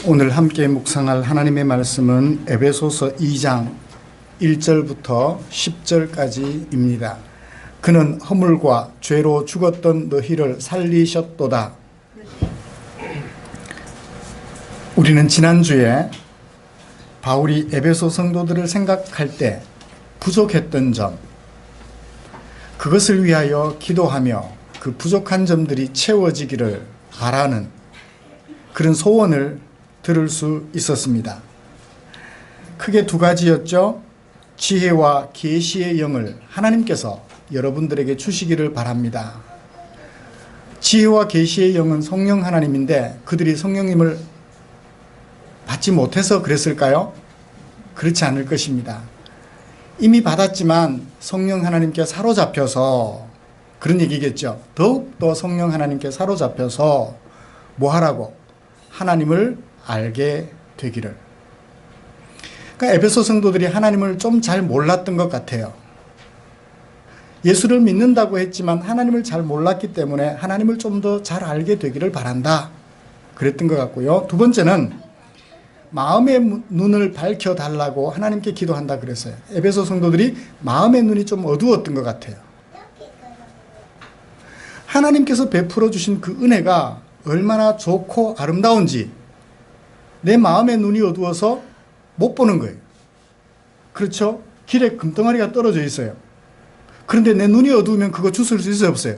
오늘 함께 묵상할 하나님의 말씀은 에베소서 2장 1절부터 10절까지입니다. 그는 허물과 죄로 죽었던 너희를 살리셨도다. 우리는 지난주에 바울이 에베소 성도들을 생각할 때 부족했던 점, 그것을 위하여 기도하며 그 부족한 점들이 채워지기를 바라는 그런 소원을 들을 수 있었습니다. 크게 두 가지였죠. 지혜와 계시의 영을 하나님께서 여러분들에게 주시기를 바랍니다. 지혜와 계시의 영은 성령 하나님인데 그들이 성령님을 받지 못해서 그랬을까요? 그렇지 않을 것입니다. 이미 받았지만 성령 하나님께 사로잡혀서, 그런 얘기겠죠. 더욱더 성령 하나님께 사로잡혀서 뭐 하라고? 하나님을 알게 되기를. 그러니까 에베소 성도들이 하나님을 좀 잘 몰랐던 것 같아요. 예수를 믿는다고 했지만 하나님을 잘 몰랐기 때문에 하나님을 좀 더 잘 알게 되기를 바란다, 그랬던 것 같고요. 두 번째는 마음의 눈을 밝혀달라고 하나님께 기도한다 그랬어요. 에베소 성도들이 마음의 눈이 좀 어두웠던 것 같아요. 하나님께서 베풀어 주신 그 은혜가 얼마나 좋고 아름다운지 내 마음의 눈이 어두워서 못 보는 거예요. 그렇죠? 길에 금덩어리가 떨어져 있어요. 그런데 내 눈이 어두우면 그거 주술 수 있어요, 없어요?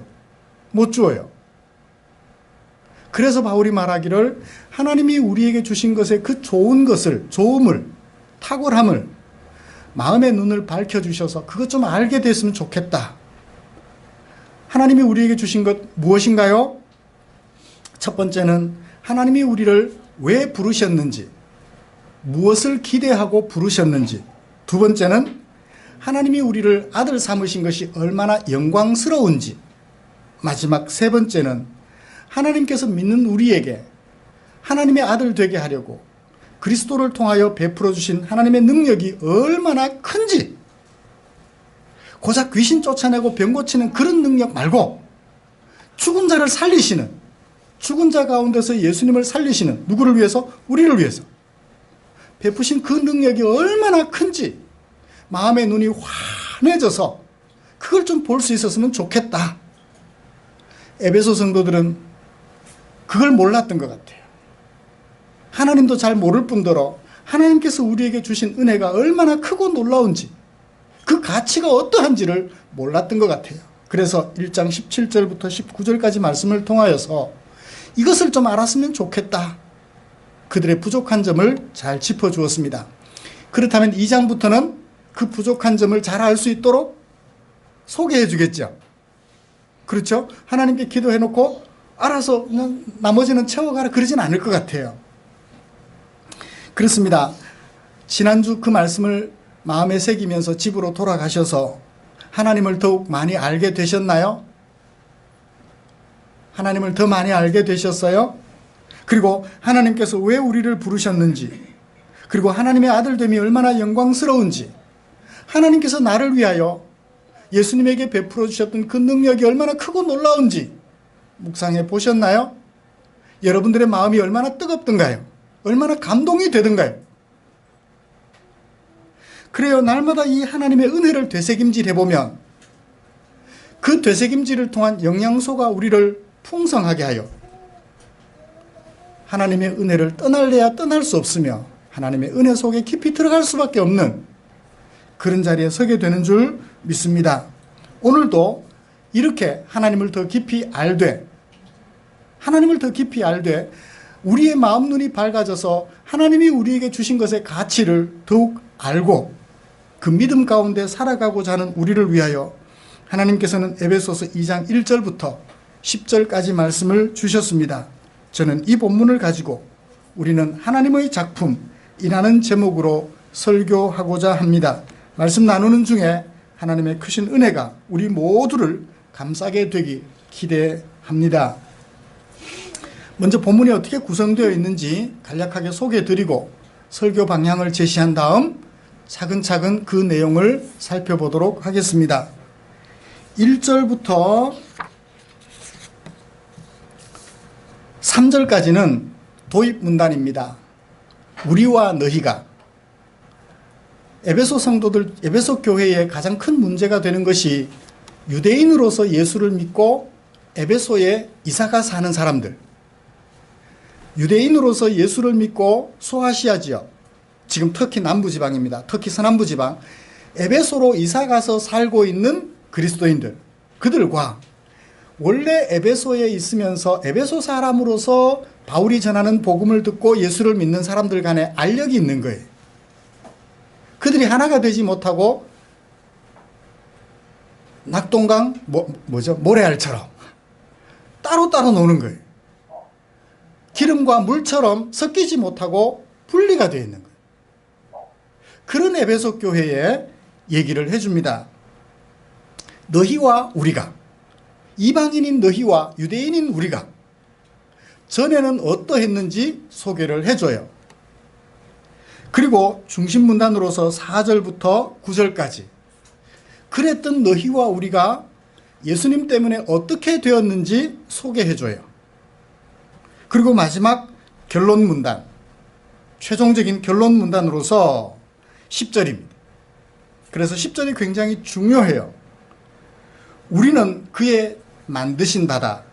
못 주어요. 그래서 바울이 말하기를 하나님이 우리에게 주신 것의 그 좋은 것을, 좋음을, 탁월함을 마음의 눈을 밝혀주셔서 그것 좀 알게 됐으면 좋겠다. 하나님이 우리에게 주신 것 무엇인가요? 첫 번째는 하나님이 우리를 왜 부르셨는지, 무엇을 기대하고 부르셨는지. 두 번째는 하나님이 우리를 아들 삼으신 것이 얼마나 영광스러운지. 마지막 세 번째는 하나님께서 믿는 우리에게 하나님의 아들 되게 하려고 그리스도를 통하여 베풀어 주신 하나님의 능력이 얼마나 큰지. 고작 귀신 쫓아내고 병 고치는 그런 능력 말고 죽은 자를 살리시는, 죽은 자 가운데서 예수님을 살리시는, 누구를 위해서? 우리를 위해서 베푸신 그 능력이 얼마나 큰지 마음의 눈이 환해져서 그걸 좀 볼 수 있었으면 좋겠다. 에베소 성도들은 그걸 몰랐던 것 같아요. 하나님도 잘 모를 뿐더러 하나님께서 우리에게 주신 은혜가 얼마나 크고 놀라운지, 그 가치가 어떠한지를 몰랐던 것 같아요. 그래서 1장 17절부터 19절까지 말씀을 통하여서 이것을 좀 알았으면 좋겠다, 그들의 부족한 점을 잘 짚어주었습니다. 그렇다면 2장부터는 그 부족한 점을 잘 알 수 있도록 소개해 주겠죠. 그렇죠? 하나님께 기도해놓고 알아서 그냥 나머지는 채워가라 그러진 않을 것 같아요. 그렇습니다. 지난주 그 말씀을 마음에 새기면서 집으로 돌아가셔서 하나님을 더욱 많이 알게 되셨나요? 하나님을 더 많이 알게 되셨어요? 그리고 하나님께서 왜 우리를 부르셨는지, 그리고 하나님의 아들됨이 얼마나 영광스러운지, 하나님께서 나를 위하여 예수님에게 베풀어 주셨던 그 능력이 얼마나 크고 놀라운지 묵상해 보셨나요? 여러분들의 마음이 얼마나 뜨겁던가요? 얼마나 감동이 되던가요? 그래요. 날마다 이 하나님의 은혜를 되새김질 해보면 그 되새김질을 통한 영양소가 우리를 풍성하게 하여 하나님의 은혜를 떠날래야 떠날 수 없으며 하나님의 은혜 속에 깊이 들어갈 수밖에 없는 그런 자리에 서게 되는 줄 믿습니다. 오늘도 이렇게 하나님을 더 깊이 알되, 하나님을 더 깊이 알되 우리의 마음 눈이 밝아져서 하나님이 우리에게 주신 것의 가치를 더욱 알고 그 믿음 가운데 살아가고자 하는 우리를 위하여 하나님께서는 에베소서 2장 1절부터 10절까지 말씀을 주셨습니다. 저는 이 본문을 가지고 우리는 하나님의 작품이라는 제목으로 설교하고자 합니다. 말씀 나누는 중에 하나님의 크신 은혜가 우리 모두를 감싸게 되기 기대합니다. 먼저 본문이 어떻게 구성되어 있는지 간략하게 소개해드리고 설교 방향을 제시한 다음 차근차근 그 내용을 살펴보도록 하겠습니다. 1절부터 3절까지는 도입 문단입니다. 우리와 너희가 에베소 성도들, 에베소 교회의 가장 큰 문제가 되는 것이 유대인으로서 예수를 믿고 에베소에 이사가 사는 사람들, 유대인으로서 예수를 믿고 소아시아 지역, 지금 터키 남부지방입니다. 터키 서남부지방, 에베소로 이사가서 살고 있는 그리스도인들, 그들과 원래 에베소에 있으면서 에베소 사람으로서 바울이 전하는 복음을 듣고 예수를 믿는 사람들 간에 알력이 있는 거예요. 그들이 하나가 되지 못하고 낙동강 모래알처럼 따로따로 노는 거예요. 기름과 물처럼 섞이지 못하고 분리가 되어 있는 거예요. 그런 에베소 교회에 얘기를 해줍니다. 너희와 우리가, 이방인인 너희와 유대인인 우리가 전에는 어떠했는지 소개를 해줘요. 그리고 중심문단으로서 4절부터 9절까지 그랬던 너희와 우리가 예수님 때문에 어떻게 되었는지 소개해줘요. 그리고 마지막 결론 문단, 최종적인 결론 문단으로서 10절입니다. 그래서 10절이 굉장히 중요해요. 우리는 그의 만드신 바다,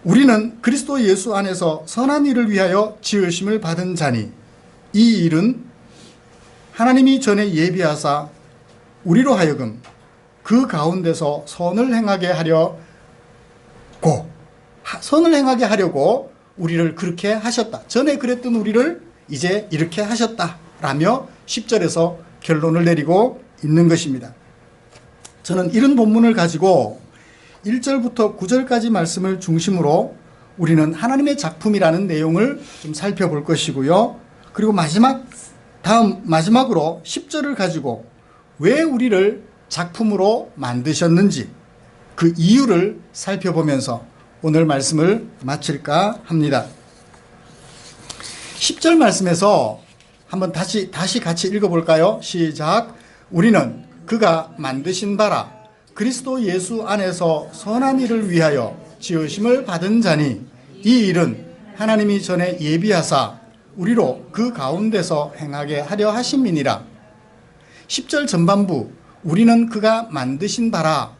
우리는 그리스도 예수 안에서 선한 일을 위하여 지으심을 받은 자니 이 일은 하나님이 전에 예비하사 우리로 하여금 그 가운데서 선을 행하게 하려고 우리를 그렇게 하셨다. 전에 그랬던 우리를 이제 이렇게 하셨다라며 10절에서 결론을 내리고 있는 것입니다. 저는 이런 본문을 가지고 1절부터 9절까지 말씀을 중심으로 우리는 하나님의 작품이라는 내용을 좀 살펴볼 것이고요. 그리고 마지막으로 10절을 가지고 왜 우리를 작품으로 만드셨는지 그 이유를 살펴보면서 오늘 말씀을 마칠까 합니다. 10절 말씀에서 한번 다시 같이 읽어볼까요? 시작. 우리는 그가 만드신 바라 그리스도 예수 안에서 선한 일을 위하여 지으심을 받은 자니 이 일은 하나님이 전에 예비하사 우리로 그 가운데서 행하게 하려 하심이니라. 10절 전반부 우리는 그가 만드신 바라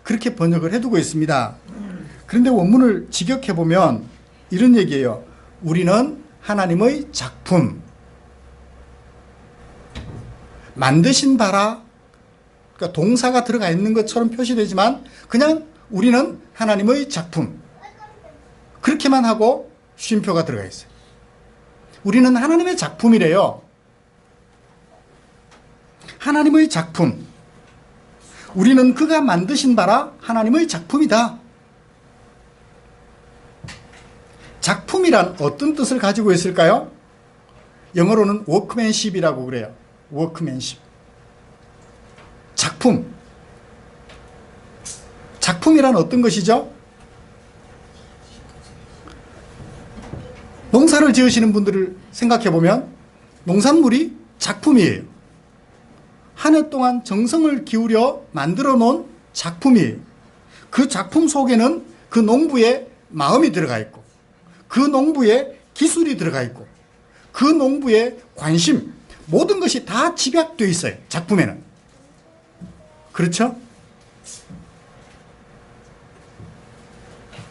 그렇게 번역을 해두고 있습니다. 그런데 원문을 직역해보면 이런 얘기예요. 우리는 하나님의 작품, 만드신 바라, 그러니까 동사가 들어가 있는 것처럼 표시되지만 그냥 우리는 하나님의 작품, 그렇게만 하고 쉼표가 들어가 있어요. 우리는 하나님의 작품이래요. 하나님의 작품. 우리는 그가 만드신 바라 하나님의 작품이다. 작품이란 어떤 뜻을 가지고 있을까요? 영어로는 워크맨십이라고 그래요. 워크맨십. 작품. 작품이란 어떤 것이죠? 농사를 지으시는 분들을 생각해 보면 농산물이 작품이에요. 한 해 동안 정성을 기울여 만들어 놓은 작품이에요. 그 작품 속에는 그 농부의 마음이 들어가 있고 그 농부의 기술이 들어가 있고 그 농부의 관심, 모든 것이 다 집약되어 있어요. 작품에는. 그렇죠?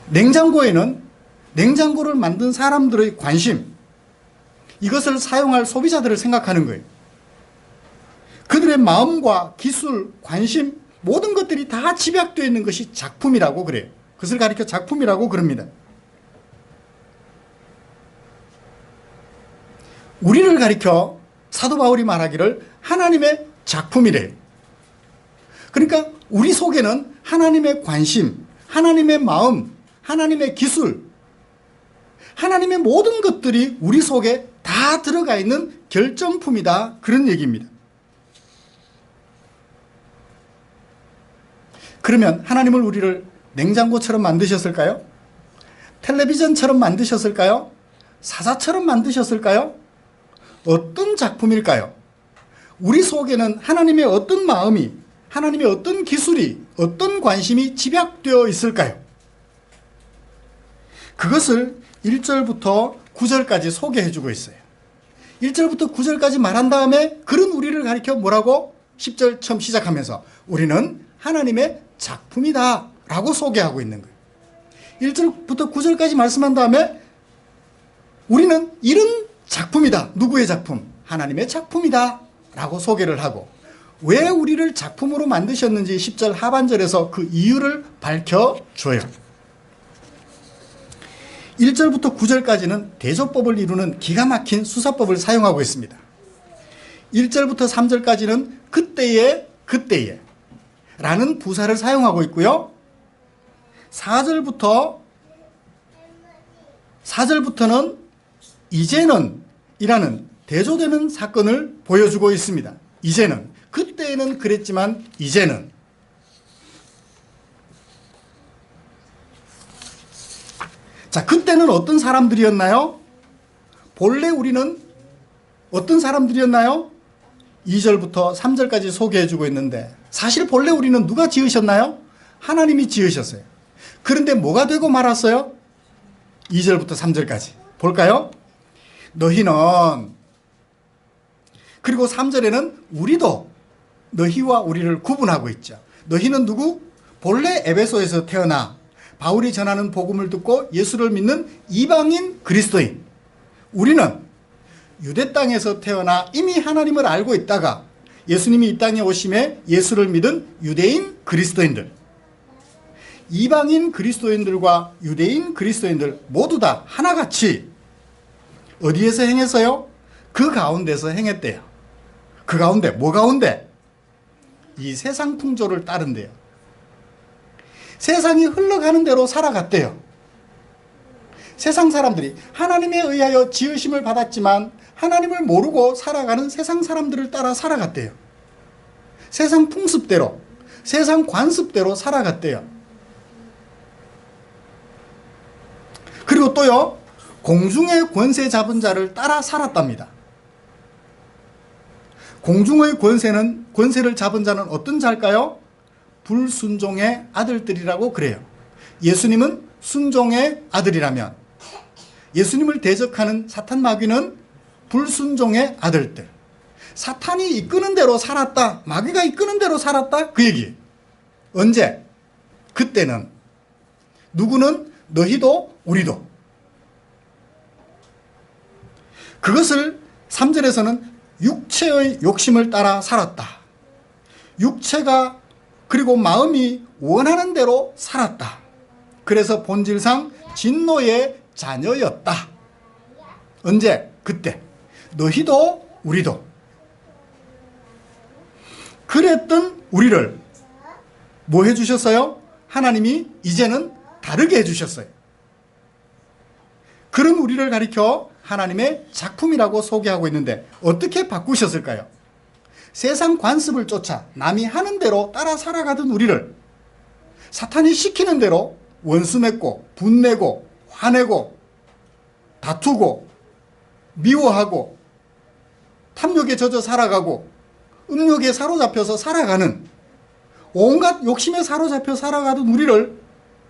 냉장고에는 냉장고를 만든 사람들의 관심, 이것을 사용할 소비자들을 생각하는 거예요. 그들의 마음과 기술, 관심, 모든 것들이 다 집약되어 있는 것이 작품이라고 그래요. 그것을 가리켜 작품이라고 그럽니다. 우리를 가리켜 사도 바울이 말하기를 하나님의 작품이래요. 그러니까 우리 속에는 하나님의 관심, 하나님의 마음, 하나님의 기술, 하나님의 모든 것들이 우리 속에 다 들어가 있는 결정품이다. 그런 얘기입니다. 그러면 하나님을 우리를 냉장고처럼 만드셨을까요? 텔레비전처럼 만드셨을까요? 사자처럼 만드셨을까요? 어떤 작품일까요? 우리 속에는 하나님의 어떤 마음이, 하나님의 어떤 기술이, 어떤 관심이 집약되어 있을까요? 그것을 1절부터 9절까지 소개해 주고 있어요. 1절부터 9절까지 말한 다음에 그런 우리를 가리켜 뭐라고? 10절 처음 시작하면서 우리는 하나님의 작품이다 라고 소개하고 있는 거예요. 1절부터 9절까지 말씀한 다음에 우리는 이런 작품이다. 누구의 작품? 하나님의 작품이다 라고 소개를 하고, 왜 우리를 작품으로 만드셨는지 10절 하반절에서 그 이유를 밝혀줘요. 1절부터 9절까지는 대조법을 이루는 기가 막힌 수사법을 사용하고 있습니다. 1절부터 3절까지는 그때에 라는 부사를 사용하고 있고요. 4절부터는 이제는 이라는 대조되는 사건을 보여주고 있습니다. 이제는, 그때에는 그랬지만 이제는. 자, 그때는 어떤 사람들이었나요? 본래 우리는 어떤 사람들이었나요? 2절부터 3절까지 소개해주고 있는데, 사실 본래 우리는 누가 지으셨나요? 하나님이 지으셨어요. 그런데 뭐가 되고 말았어요? 2절부터 3절까지 볼까요? 너희는, 그리고 3절에는 우리도, 너희와 우리를 구분하고 있죠. 너희는 누구? 본래 에베소에서 태어나 바울이 전하는 복음을 듣고 예수를 믿는 이방인 그리스도인. 우리는 유대 땅에서 태어나 이미 하나님을 알고 있다가 예수님이 이 땅에 오심에 예수를 믿은 유대인 그리스도인들. 이방인 그리스도인들과 유대인 그리스도인들 모두 다 하나같이 어디에서 행했어요? 그 가운데서 행했대요. 그 가운데, 뭐 가운데? 이 세상 풍조를 따른대요. 세상이 흘러가는 대로 살아갔대요. 세상 사람들이 하나님에 의하여 지으심을 받았지만 하나님을 모르고 살아가는 세상 사람들을 따라 살아갔대요. 세상 풍습대로, 세상 관습대로 살아갔대요. 그리고 또요, 공중의 권세 잡은 자를 따라 살았답니다. 공중의 권세를 잡은 자는 어떤 자일까요? 불순종의 아들들이라고 그래요. 예수님은 순종의 아들이라면 예수님을 대적하는 사탄 마귀는 불순종의 아들들. 사탄이 이끄는 대로 살았다, 마귀가 이끄는 대로 살았다, 그 얘기. 언제? 그때는. 누구는? 너희도 우리도. 그것을 3절에서는 육체의 욕심을 따라 살았다. 육체가 그리고 마음이 원하는 대로 살았다. 그래서 본질상 진노의 자녀였다. 언제? 그때. 너희도 우리도. 그랬던 우리를 뭐 해주셨어요? 하나님이 이제는 다르게 해주셨어요. 그런 우리를 가리켜 하나님의 작품이라고 소개하고 있는데 어떻게 바꾸셨을까요? 세상 관습을 쫓아 남이 하는 대로 따라 살아가던 우리를 사탄이 시키는 대로 원수 맺고 분내고 화내고 다투고 미워하고 탐욕에 젖어 살아가고 음욕에 사로잡혀서 살아가는, 온갖 욕심에 사로잡혀 살아가던 우리를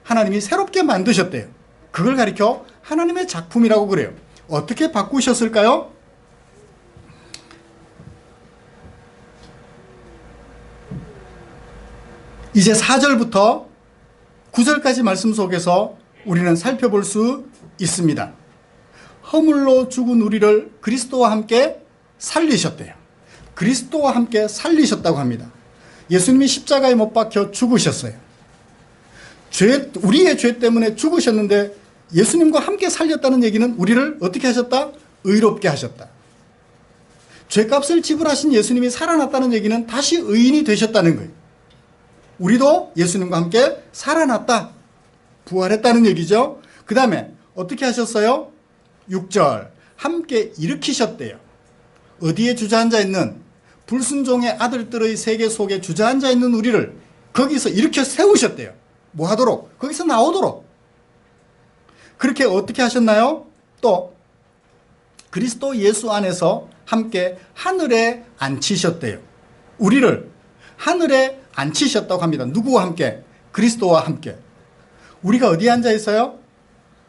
하나님이 새롭게 만드셨대요. 그걸 가리켜 하나님의 작품이라고 그래요. 어떻게 바꾸셨을까요? 이제 4절부터 9절까지 말씀 속에서 우리는 살펴볼 수 있습니다. 허물로 죽은 우리를 그리스도와 함께 살리셨대요. 그리스도와 함께 살리셨다고 합니다. 예수님이 십자가에 못 박혀 죽으셨어요. 우리의 죄 때문에 죽으셨는데 예수님과 함께 살렸다는 얘기는 우리를 어떻게 하셨다? 의롭게 하셨다. 죄값을 지불하신 예수님이 살아났다는 얘기는 다시 의인이 되셨다는 거예요. 우리도 예수님과 함께 살아났다, 부활했다는 얘기죠. 그 다음에 어떻게 하셨어요? 6절, 함께 일으키셨대요. 어디에 주저앉아 있는 불순종의 아들들의 세계 속에 주저앉아 있는 우리를 거기서 일으켜 세우셨대요. 뭐 하도록? 거기서 나오도록. 그렇게 어떻게 하셨나요? 또 그리스도 예수 안에서 함께 하늘에 앉히셨대요. 우리를 하늘에 앉히셨다고 합니다. 누구와 함께? 그리스도와 함께. 우리가 어디에 앉아 있어요?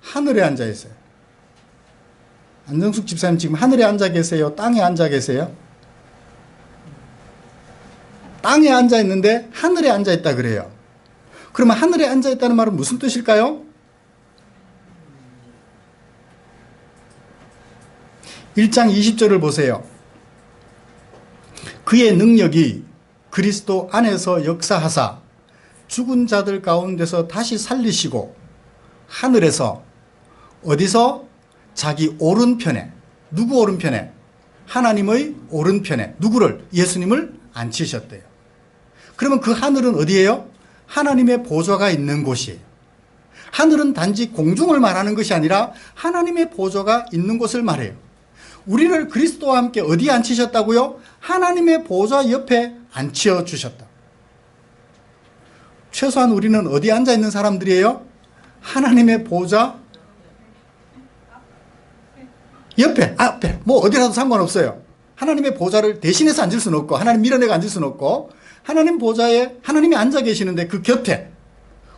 하늘에 앉아 있어요. 안정숙 집사님 지금 하늘에 앉아 계세요? 땅에 앉아 계세요? 땅에 앉아 있는데 하늘에 앉아 있다 그래요. 그러면 하늘에 앉아 있다는 말은 무슨 뜻일까요? 1장 20절을 보세요. 그의 능력이 그리스도 안에서 역사하사 죽은 자들 가운데서 다시 살리시고 하늘에서 어디서? 자기 오른편에. 누구 오른편에? 하나님의 오른편에. 누구를? 예수님을 앉히셨대요. 그러면 그 하늘은 어디예요? 하나님의 보좌가 있는 곳이에요. 하늘은 단지 공중을 말하는 것이 아니라 하나님의 보좌가 있는 곳을 말해요. 우리를 그리스도와 함께 어디에 앉히셨다고요? 하나님의 보좌 옆에 앉혀주셨다. 최소한 우리는 어디에 앉아 있는 사람들이에요? 하나님의 보좌 옆에, 앞에, 뭐 어디라도 상관없어요. 하나님의 보좌를 대신해서 앉을 수는 없고, 하나님 밀어내고 앉을 수는 없고, 하나님 보좌에 하나님이 앉아 계시는데 그 곁에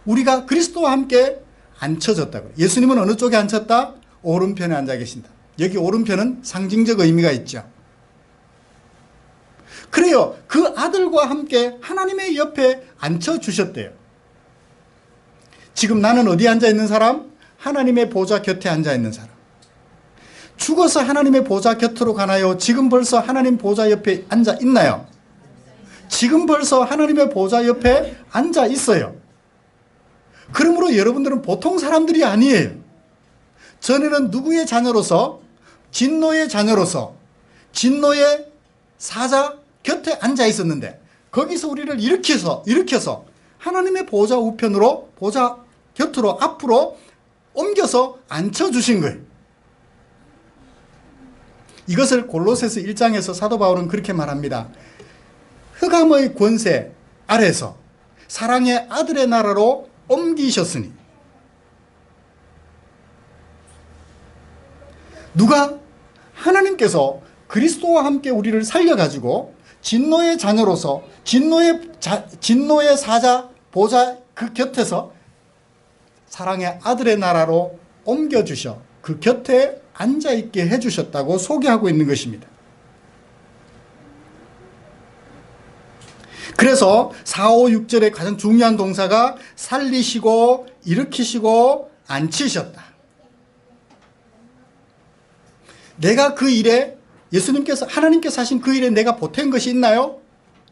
우리가 그리스도와 함께 앉혀졌다고. 예수님은 어느 쪽에 앉혔다? 오른편에 앉아 계신다. 여기 오른편은 상징적 의미가 있죠. 그래요. 그 아들과 함께 하나님의 옆에 앉혀주셨대요. 지금 나는 어디에 앉아 있는 사람? 하나님의 보좌 곁에 앉아 있는 사람. 죽어서 하나님의 보좌 곁으로 가나요? 지금 벌써 하나님 보좌 옆에 앉아 있나요? 지금 벌써 하나님의 보좌 옆에 앉아 있어요. 그러므로 여러분들은 보통 사람들이 아니에요. 전에는 누구의 자녀로서? 진노의 자녀로서 진노의 사자 곁에 앉아 있었는데 거기서 우리를 일으켜서 하나님의 보좌 우편으로, 보좌 곁으로, 앞으로 옮겨서 앉혀주신 거예요. 이것을 골로새서 1장에서 사도 바울은 그렇게 말합니다. 흑암의 권세 아래서 사랑의 아들의 나라로 옮기셨으니. 누가? 하나님께서 그리스도와 함께 우리를 살려가지고 진노의 자녀로서 진노의 사자 보좌 그 곁에서 사랑의 아들의 나라로 옮겨주셔 그 곁에 앉아있게 해주셨다고 소개하고 있는 것입니다. 그래서 4, 5, 6절의 가장 중요한 동사가 살리시고 일으키시고 앉히셨다. 내가 그 일에 하나님께서 하신 그 일에 내가 보탠 것이 있나요?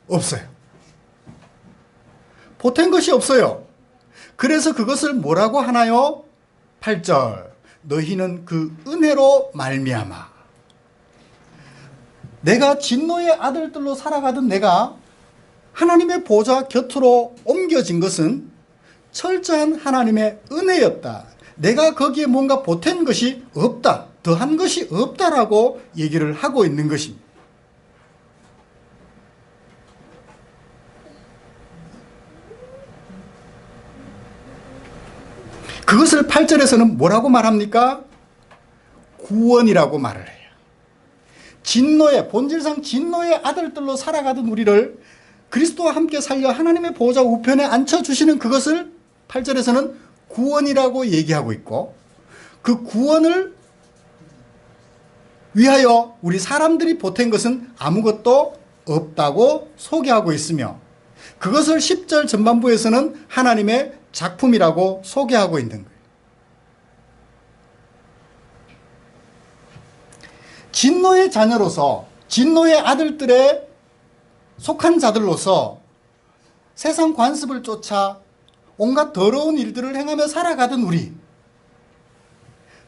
없어요. 보탠 것이 없어요. 그래서 그것을 뭐라고 하나요? 8절 너희는 그 은혜로 말미암아. 내가 진노의 아들들로 살아가던 내가 하나님의 보좌 곁으로 옮겨진 것은 철저한 하나님의 은혜였다. 내가 거기에 뭔가 보탠 것이 없다. 더한 것이 없다라고 얘기를 하고 있는 것입니다. 그것을 8절에서는 뭐라고 말합니까? 구원이라고 말을 해요. 본질상 진노의 아들들로 살아가던 우리를 그리스도와 함께 살려 하나님의 보좌 우편에 앉혀주시는 그것을 8절에서는 구원이라고 얘기하고 있고, 그 구원을 위하여 우리 사람들이 보탠 것은 아무것도 없다고 소개하고 있으며, 그것을 10절 전반부에서는 하나님의 작품이라고 소개하고 있는 거예요. 진노의 자녀로서, 진노의 아들들의 속한 자들로서 세상 관습을 쫓아 온갖 더러운 일들을 행하며 살아가던 우리,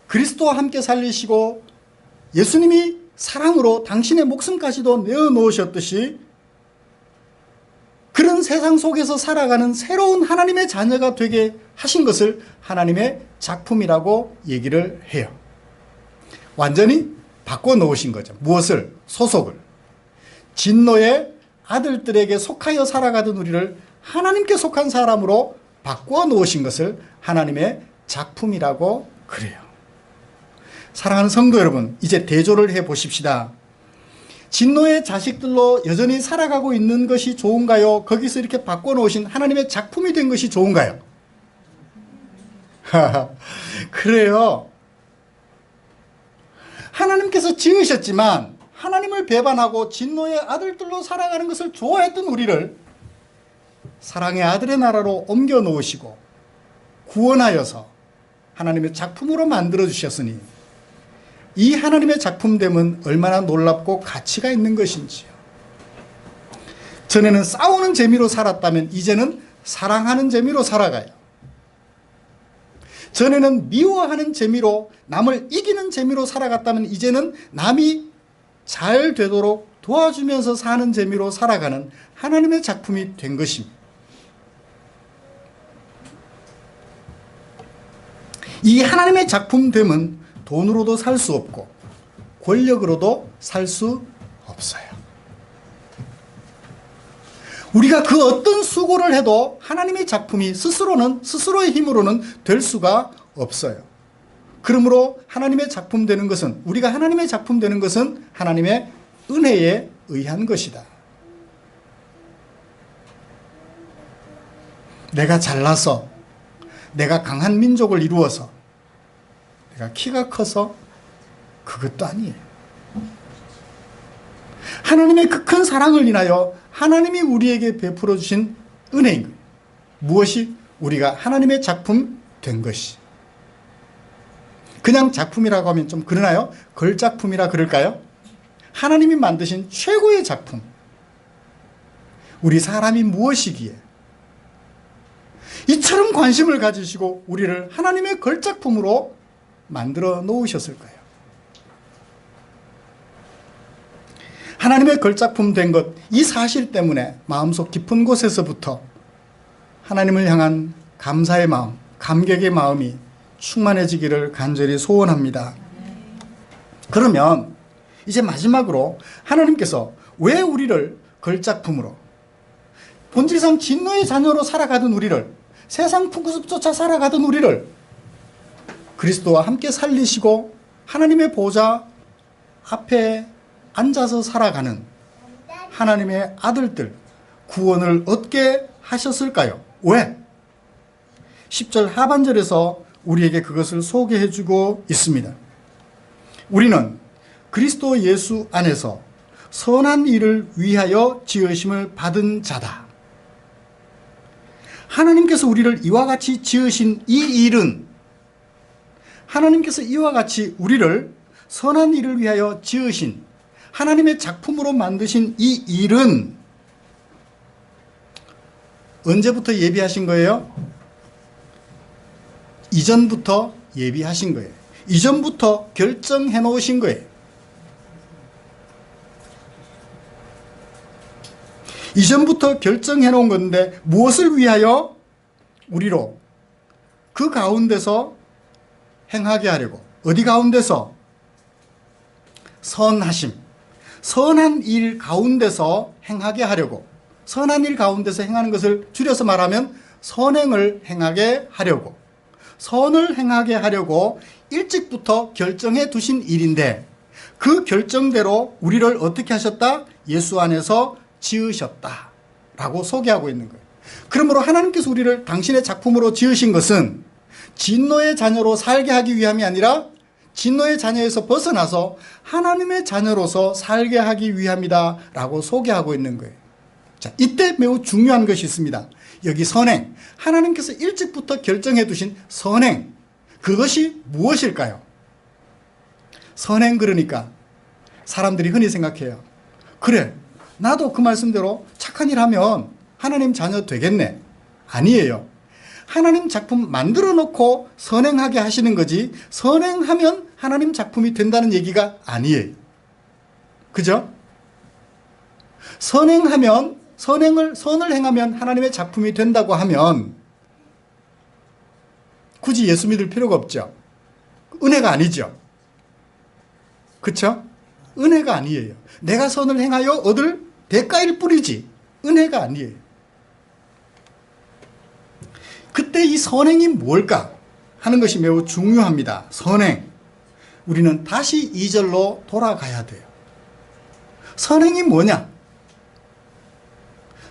그리스도와 함께 살리시고 예수님이 사랑으로 당신의 목숨까지도 내어놓으셨듯이 그런 세상 속에서 살아가는 새로운 하나님의 자녀가 되게 하신 것을 하나님의 작품이라고 얘기를 해요. 완전히 바꿔놓으신 거죠. 무엇을? 소속을. 진노의 아들들에게 속하여 살아가던 우리를 하나님께 속한 사람으로 바꿔놓으신 것을 하나님의 작품이라고 그래요. 사랑하는 성도 여러분, 이제 대조를 해보십시다. 진노의 자식들로 여전히 살아가고 있는 것이 좋은가요? 거기서 이렇게 바꿔놓으신 하나님의 작품이 된 것이 좋은가요? 그래요. 하나님께서 지으셨지만 하나님을 배반하고 진노의 아들들로 살아가는 것을 좋아했던 우리를 사랑의 아들의 나라로 옮겨 놓으시고 구원하여서 하나님의 작품으로 만들어 주셨으니 이 하나님의 작품됨은 얼마나 놀랍고 가치가 있는 것인지요. 전에는 싸우는 재미로 살았다면 이제는 사랑하는 재미로 살아가요. 전에는 미워하는 재미로 남을 이기는 재미로 살아갔다면 이제는 남이 잘 되도록 도와주면서 사는 재미로 살아가는 하나님의 작품이 된 것입니다. 이 하나님의 작품됨은 돈으로도 살 수 없고 권력으로도 살 수 없어요. 우리가 그 어떤 수고를 해도 하나님의 작품이 스스로의 힘으로는 될 수가 없어요. 그러므로 하나님의 작품 되는 것은, 우리가 하나님의 작품 되는 것은 하나님의 은혜에 의한 것이다. 내가 잘나서, 내가 강한 민족을 이루어서, 내가 키가 커서 그것도 아니에요. 하나님의 그 큰 사랑을 인하여 하나님이 우리에게 베풀어 주신 은혜인 거예요. 무엇이? 우리가 하나님의 작품 된 것이. 그냥 작품이라고 하면 좀 그러나요? 걸작품이라 그럴까요? 하나님이 만드신 최고의 작품. 우리 사람이 무엇이기에 이처럼 관심을 가지시고 우리를 하나님의 걸작품으로 만들어 놓으셨을까요? 하나님의 걸작품 된 것, 이 사실 때문에 마음속 깊은 곳에서부터 하나님을 향한 감사의 마음, 감격의 마음이 충만해지기를 간절히 소원합니다. 그러면 이제 마지막으로 하나님께서 왜 우리를 걸작품으로, 본질상 진노의 자녀로 살아가던 우리를, 세상 풍습 쫓아 살아가던 우리를 그리스도와 함께 살리시고 하나님의 보좌 앞에 앉아서 살아가는 하나님의 아들들, 구원을 얻게 하셨을까요? 왜? 10절 하반절에서 우리에게 그것을 소개해 주고 있습니다. 우리는 그리스도 예수 안에서 선한 일을 위하여 지으심을 받은 자다. 하나님께서 우리를 이와 같이 지으신 이 일은, 하나님께서 이와 같이 우리를 선한 일을 위하여 지으신 하나님의 작품으로 만드신 이 일은 언제부터 예비하신 거예요? 이전부터 예비하신 거예요. 이전부터 결정해 놓으신 거예요. 이전부터 결정해 놓은 건데 무엇을 위하여? 우리로 그 가운데서 행하게 하려고. 어디 가운데서? 선하심, 선한 일 가운데서 행하게 하려고. 선한 일 가운데서 행하는 것을 줄여서 말하면 선행을 행하게 하려고, 선을 행하게 하려고 일찍부터 결정해 두신 일인데 그 결정대로 우리를 어떻게 하셨다? 예수 안에서 지으셨다 라고 소개하고 있는 거예요. 그러므로 하나님께서 우리를 당신의 작품으로 지으신 것은 진노의 자녀로 살게 하기 위함이 아니라 진노의 자녀에서 벗어나서 하나님의 자녀로서 살게 하기 위함이다 라고 소개하고 있는 거예요. 자, 이때 매우 중요한 것이 있습니다. 여기 선행, 하나님께서 일찍부터 결정해 두신 선행, 그것이 무엇일까요? 선행, 그러니까 사람들이 흔히 생각해요. 그래, 나도 그 말씀대로 착한 일 하면 하나님 자녀 되겠네. 아니에요. 하나님 작품 만들어 놓고 선행하게 하시는 거지, 선행하면 하나님 작품이 된다는 얘기가 아니에요. 그죠? 선을 행하면 하나님의 작품이 된다고 하면 굳이 예수 믿을 필요가 없죠. 은혜가 아니죠. 그렇죠? 은혜가 아니에요. 내가 선을 행하여 얻을 대가일 뿐이지 은혜가 아니에요. 그때 이 선행이 뭘까 하는 것이 매우 중요합니다. 선행. 우리는 다시 2절로 돌아가야 돼요. 선행이 뭐냐?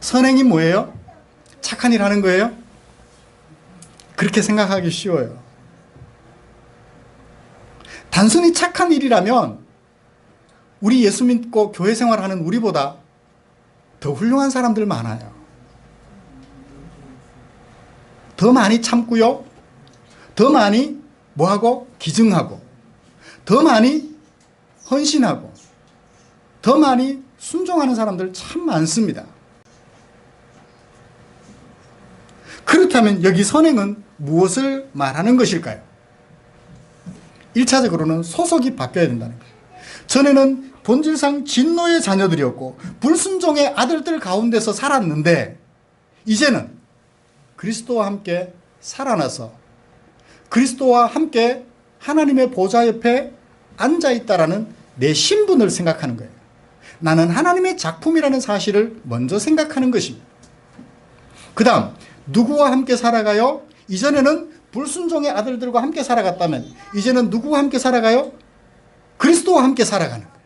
선행이 뭐예요? 착한 일 하는 거예요? 그렇게 생각하기 쉬워요. 단순히 착한 일이라면 우리 예수 믿고 교회 생활하는 우리보다 더 훌륭한 사람들 많아요. 더 많이 참고요. 더 많이 뭐하고? 기증하고. 더 많이 헌신하고. 더 많이 순종하는 사람들 참 많습니다. 그렇다면 여기 선행은 무엇을 말하는 것일까요? 1차적으로는 소속이 바뀌어야 된다는 거예요. 전에는 본질상 진노의 자녀들이었고 불순종의 아들들 가운데서 살았는데 이제는 그리스도와 함께 살아나서 그리스도와 함께 하나님의 보좌 옆에 앉아있다라는 내 신분을 생각하는 거예요. 나는 하나님의 작품이라는 사실을 먼저 생각하는 것입니다. 그 다음 누구와 함께 살아가요? 이전에는 불순종의 아들들과 함께 살아갔다면 이제는 누구와 함께 살아가요? 그리스도와 함께 살아가는 거예요.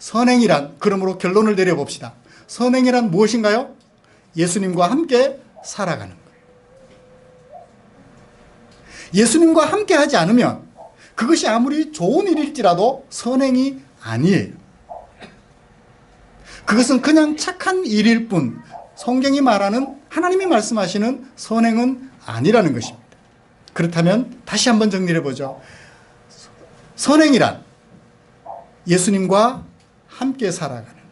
선행이란, 그러므로 결론을 내려봅시다. 선행이란 무엇인가요? 예수님과 함께 살아가는 거예요. 예수님과 함께 하지 않으면 그것이 아무리 좋은 일일지라도 선행이 아니에요. 그것은 그냥 착한 일일 뿐 성경이 말하는 하나님이 말씀하시는 선행은 아니라는 것입니다. 그렇다면 다시 한번 정리해 보죠. 선행이란 예수님과 함께 살아가는 거예요.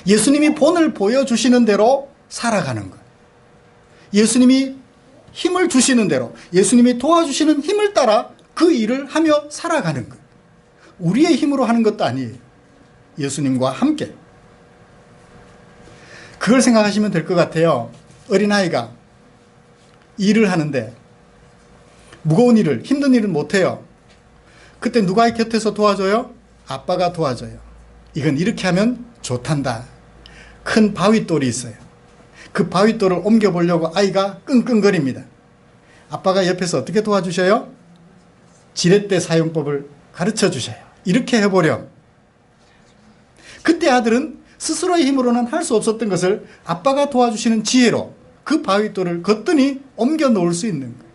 예수님이 본을 보여주시는 대로 살아가는 거예요. 예수님이 힘을 주시는 대로 예수님이 도와주시는 힘을 따라 그 일을 하며 살아가는 거예요. 우리의 힘으로 하는 것도 아니에요. 예수님과 함께. 그걸 생각하시면 될 것 같아요. 어린아이가 일을 하는데 무거운 일을, 힘든 일을 못해요. 그때 누가 곁에서 도와줘요? 아빠가 도와줘요. 이건 이렇게 하면 좋단다. 큰 바위돌이 있어요. 그 바위돌을 옮겨보려고 아이가 끙끙거립니다. 아빠가 옆에서 어떻게 도와주셔요? 지렛대 사용법을 가르쳐 주셔요. 이렇게 해보려. 그때 아들은 스스로의 힘으로는 할 수 없었던 것을 아빠가 도와주시는 지혜로 그 바위돌을 거뜬히 옮겨 놓을 수 있는 거예요.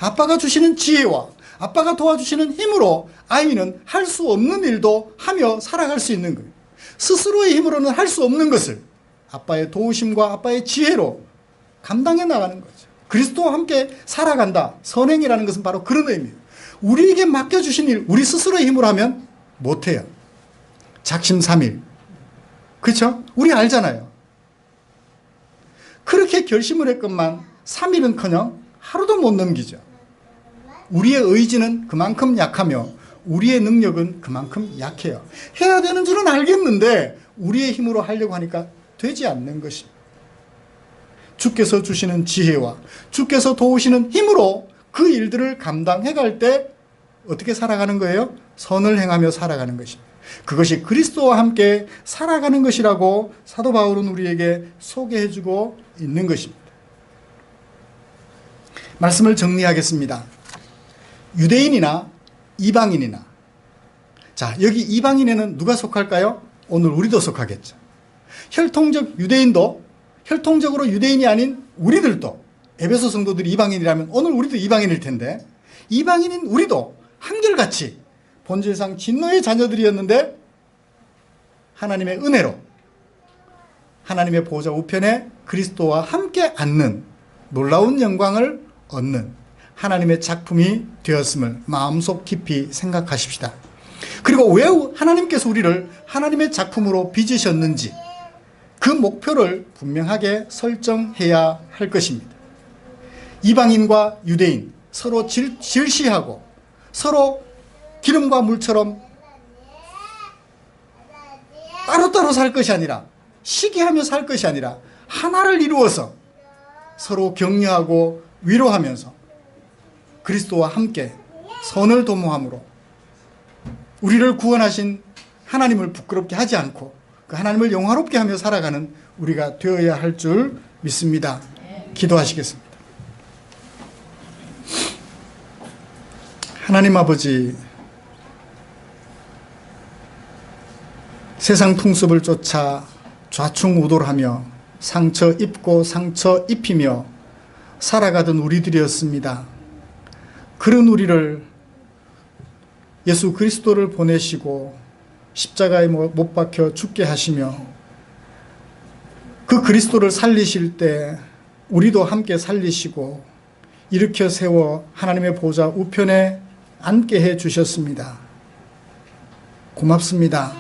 아빠가 주시는 지혜와 아빠가 도와주시는 힘으로 아이는 할 수 없는 일도 하며 살아갈 수 있는 거예요. 스스로의 힘으로는 할 수 없는 것을 아빠의 도우심과 아빠의 지혜로 감당해 나가는 거죠. 그리스도와 함께 살아간다. 선행이라는 것은 바로 그런 의미예요. 우리에게 맡겨주신 일, 우리 스스로의 힘으로 하면 못해요. 작심삼일. 그렇죠? 우리 알잖아요. 그렇게 결심을 했건만 3일은커녕 하루도 못 넘기죠. 우리의 의지는 그만큼 약하며 우리의 능력은 그만큼 약해요. 해야 되는 줄은 알겠는데 우리의 힘으로 하려고 하니까 되지 않는 것입니다. 주께서 주시는 지혜와 주께서 도우시는 힘으로 그 일들을 감당해 갈 때 어떻게 살아가는 거예요? 선을 행하며 살아가는 것입니다. 그것이 그리스도와 함께 살아가는 것이라고 사도 바울은 우리에게 소개해주고 있는 것입니다. 말씀을 정리하겠습니다. 유대인이나 이방인이나, 자, 여기 이방인에는 누가 속할까요? 오늘 우리도 속하겠죠. 혈통적 유대인도 혈통적으로 유대인이 아닌 우리들도, 에베소 성도들이 이방인이라면 오늘 우리도 이방인일 텐데, 이방인인 우리도 한결같이 본질상 진노의 자녀들이었는데 하나님의 은혜로 하나님의 보좌 우편에 그리스도와 함께 앉는 놀라운 영광을 얻는 하나님의 작품이 되었음을 마음속 깊이 생각하십시다. 그리고 왜 하나님께서 우리를 하나님의 작품으로 빚으셨는지 그 목표를 분명하게 설정해야 할 것입니다. 이방인과 유대인 서로 질시하고 서로 기름과 물처럼 따로따로 살 것이 아니라, 시기하며 살 것이 아니라 하나를 이루어서 서로 격려하고 위로하면서 그리스도와 함께 선을 도모함으로 우리를 구원하신 하나님을 부끄럽게 하지 않고 그 하나님을 영화롭게 하며 살아가는 우리가 되어야 할 줄 믿습니다. 기도하시겠습니다. 하나님 아버지, 세상 풍습을 쫓아 좌충우돌하며 상처 입고 상처 입히며 살아가던 우리들이었습니다. 그런 우리를 예수 그리스도를 보내시고 십자가에 못 박혀 죽게 하시며 그 그리스도를 살리실 때 우리도 함께 살리시고 일으켜 세워 하나님의 보좌 우편에 앉게 해 주셨습니다. 고맙습니다.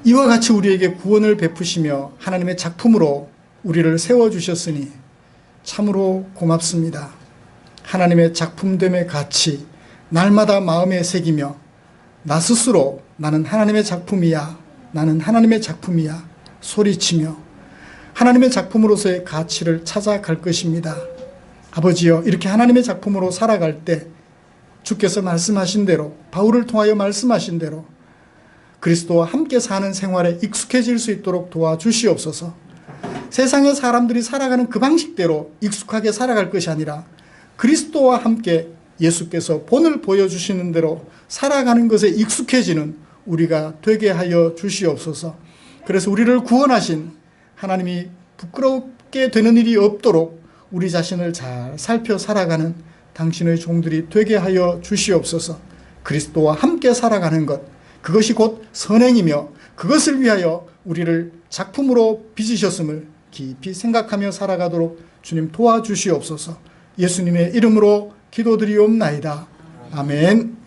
이와 같이 우리에게 구원을 베푸시며 하나님의 작품으로 우리를 세워주셨으니 참으로 고맙습니다. 하나님의 작품됨의 가치 날마다 마음에 새기며 나 스스로 나는 하나님의 작품이야, 나는 하나님의 작품이야 소리치며 하나님의 작품으로서의 가치를 찾아갈 것입니다. 아버지여, 이렇게 하나님의 작품으로 살아갈 때 주께서 말씀하신 대로, 바울을 통하여 말씀하신 대로 그리스도와 함께 사는 생활에 익숙해질 수 있도록 도와주시옵소서. 세상의 사람들이 살아가는 그 방식대로 익숙하게 살아갈 것이 아니라 그리스도와 함께 예수께서 본을 보여주시는 대로 살아가는 것에 익숙해지는 우리가 되게 하여 주시옵소서. 그래서 우리를 구원하신 하나님이 부끄럽게 되는 일이 없도록 우리 자신을 잘 살펴 살아가는 당신의 종들이 되게 하여 주시옵소서. 그리스도와 함께 살아가는 것, 그것이 곧 선행이며 그것을 위하여 우리를 작품으로 빚으셨음을 깊이 생각하며 살아가도록 주님 도와주시옵소서. 예수님의 이름으로 기도드리옵나이다. 아멘.